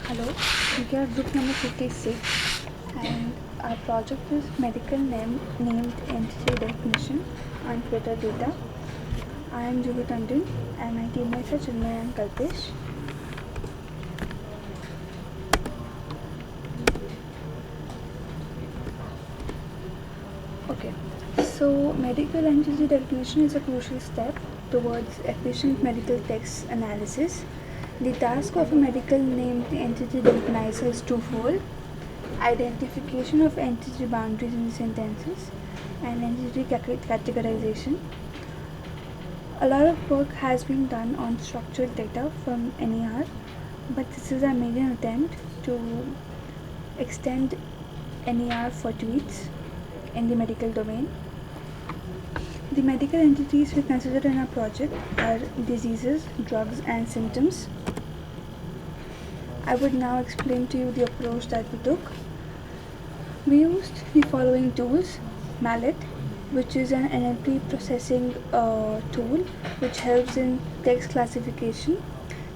Hello, we are group number 56 and our project is medical name named entity definition on Twitter data. I am Juhi Tandon and my teammates are Chinmay and Kalpesh. Okay, so medical entity definition is a crucial step towards efficient medical text analysis. The task of a medical named entity definizer is twofold: identification of entity boundaries in sentences and entity categorization. A lot of work has been done on structured data from NER, but this is our maiden attempt to extend NER for tweets in the medical domain. The medical entities we consider in our project are diseases, drugs, and symptoms. I would now explain to you the approach that we took. We used the following tools: Mallet, which is an NLP processing tool which helps in text classification.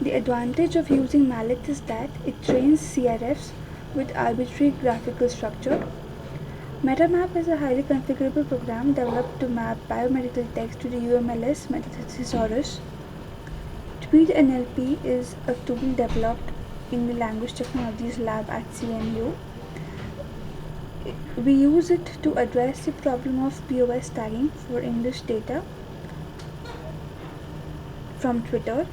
The advantage of using Mallet is that it trains CRFs with arbitrary graphical structure. MetaMap is a highly configurable program developed to map biomedical text to the UMLS thesaurus. Tweet NLP is a tool developed in the Language Technologies Lab at CMU. We use it to address the problem of POS tagging for English data from Twitter.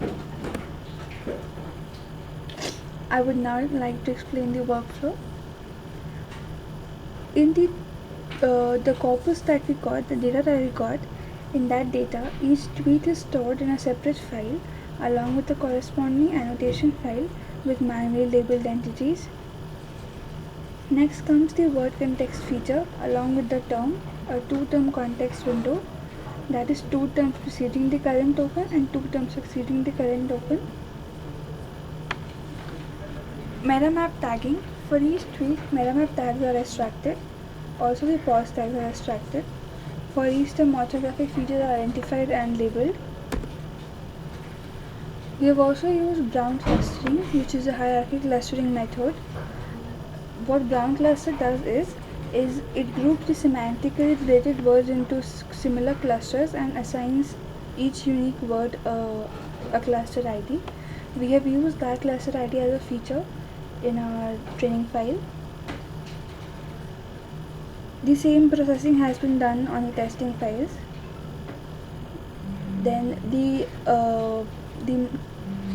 I would now like to explain the workflow. In the corpus that we got, the data that we got, in that data, each tweet is stored in a separate file along with the corresponding annotation file with manually labeled entities. Next comes the word context feature along with the term, a two-term context window, that is two terms preceding the current token and two terms succeeding the current token. MetaMap tagging. For each tweet, MetaMap tags are extracted. Also the pause tags are extracted. For each term, orthographic features are identified and labeled. We have also used Brown clustering, which is a hierarchy clustering method. What Brown cluster does is it groups the semantically related words into similar clusters and assigns each unique word a cluster ID. We have used that cluster ID as a feature in our training file. The same processing has been done on the testing files. Then the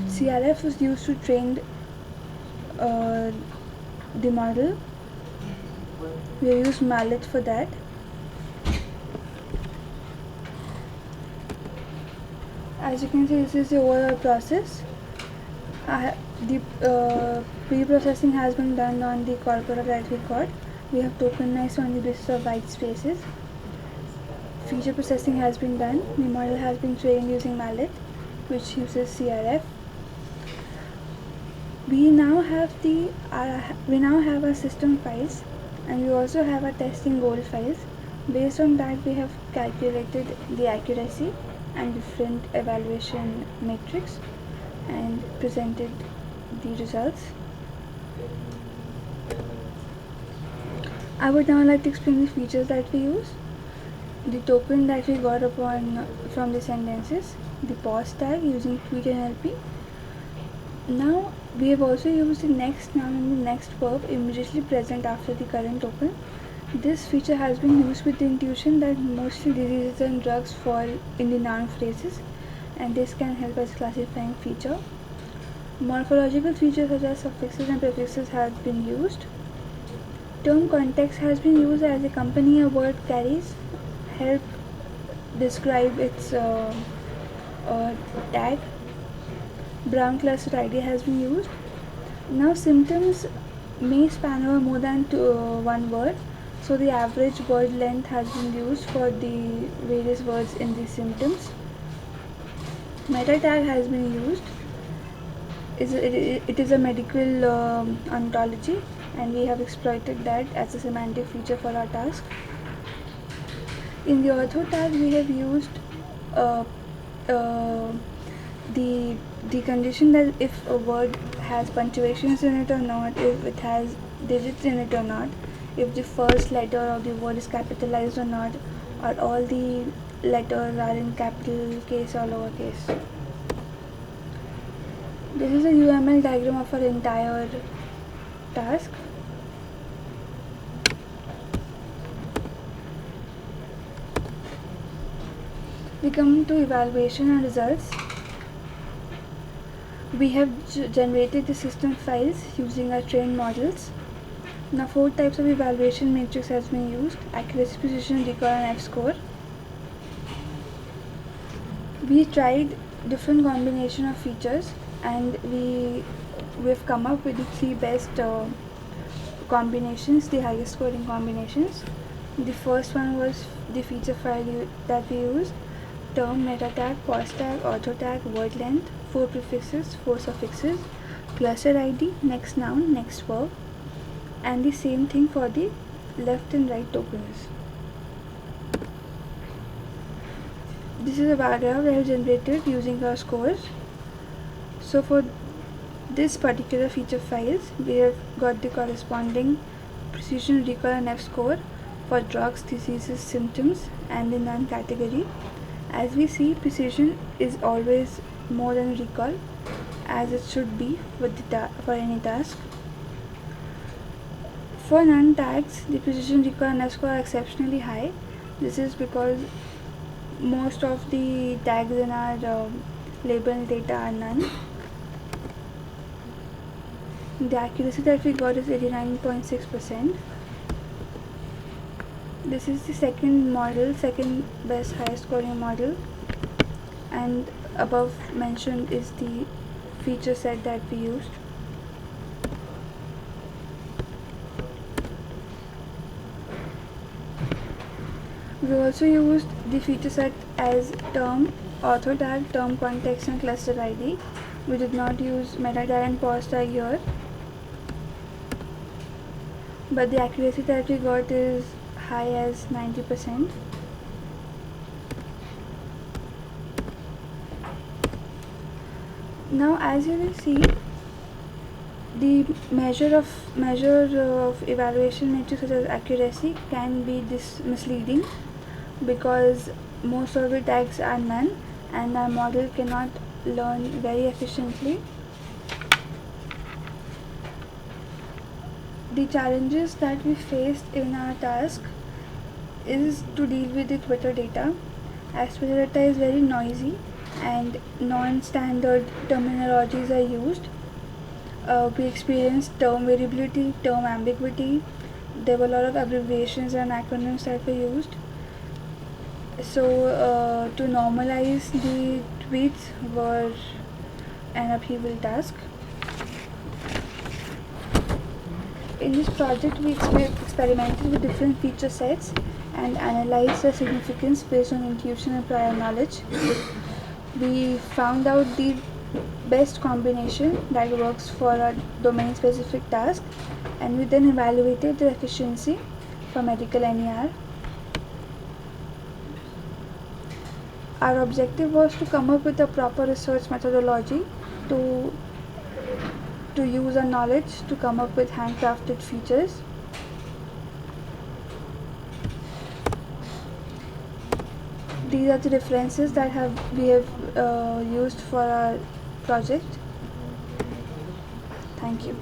CRF was used to train the model. We use Mallet for that. As you can see, this is the overall process. The pre-processing has been done on the corpora that we got. We have tokenized on the basis of white spaces. Feature processing has been done. The model has been trained using Mallet, which uses CRF. We now have our system files, and we also have our testing goal files. Based on that, we have calculated the accuracy and different evaluation metrics and presented the results. I would now like to explain the features that we use. The token that we got from the sentences, the pause tag using tweet NLP. Now we have also used the next noun and the next verb immediately present after the current token. This feature has been used with the intuition that mostly diseases and drugs fall in the noun phrases, and this can help as classifying feature. Morphological features such as suffixes and prefixes have been used. Term context has been used as a company a word carries, help describe its tag. Brown cluster ID has been used. Now symptoms may span over more than one word, so the average word length has been used for the various words in the symptoms. Meta tag has been used. It is a medical ontology, and we have exploited that as a semantic feature for our task. In the ortho tag, we have used the condition that if a word has punctuations in it or not, if it has digits in it or not, if the first letter of the word is capitalized or not, or all the letters are in capital case or lowercase. This is a UML diagram of our entire task. We come to evaluation and results. We have generated the system files using our trained models. Now 4 types of evaluation matrix has been used: accuracy, precision, recall and F-score. We tried different combination of features and we've come up with the 3 best combinations, the highest scoring combinations. The first one was the feature file that we used: term, meta tag, pos tag, auto tag, word length, 4 prefixes, 4 suffixes, cluster ID, next noun, next verb, and the same thing for the left and right tokens. This is a bar graph that I have generated using our scores. So for this particular feature files, we have got the corresponding precision, recall and F-score for drugs, diseases, symptoms, and the none category. As we see, precision is always more than recall, as it should be for any task. For none tags, the precision, recall and F-score are exceptionally high. This is because most of the tags in our label data are none. The accuracy that we got is 89.6%. This is the second best highest scoring model, and above mentioned is the feature set that we used. We also used the feature set as term, author tag, term context and cluster ID. We did not use meta tag and pos tag here, but the accuracy that we got is high as 90%. Now as you will see, the measure of evaluation matrix such as accuracy can be misleading, because most of the tags are none and our model cannot learn very efficiently. The challenges that we faced in our task is to deal with the Twitter data, as Twitter data is very noisy and non-standard terminologies are used. We experienced term variability, term ambiguity. There were a lot of abbreviations and acronyms that were used. So to normalize the tweets were an upheaval task. In this project, we experimented with different feature sets and analyzed their significance based on intuition and prior knowledge. We found out the best combination that works for a domain-specific task, and we then evaluated the efficiency for medical NER. Our objective was to come up with a proper research methodology to use our knowledge to come up with handcrafted features. These are the references that we have used for our project. Thank you.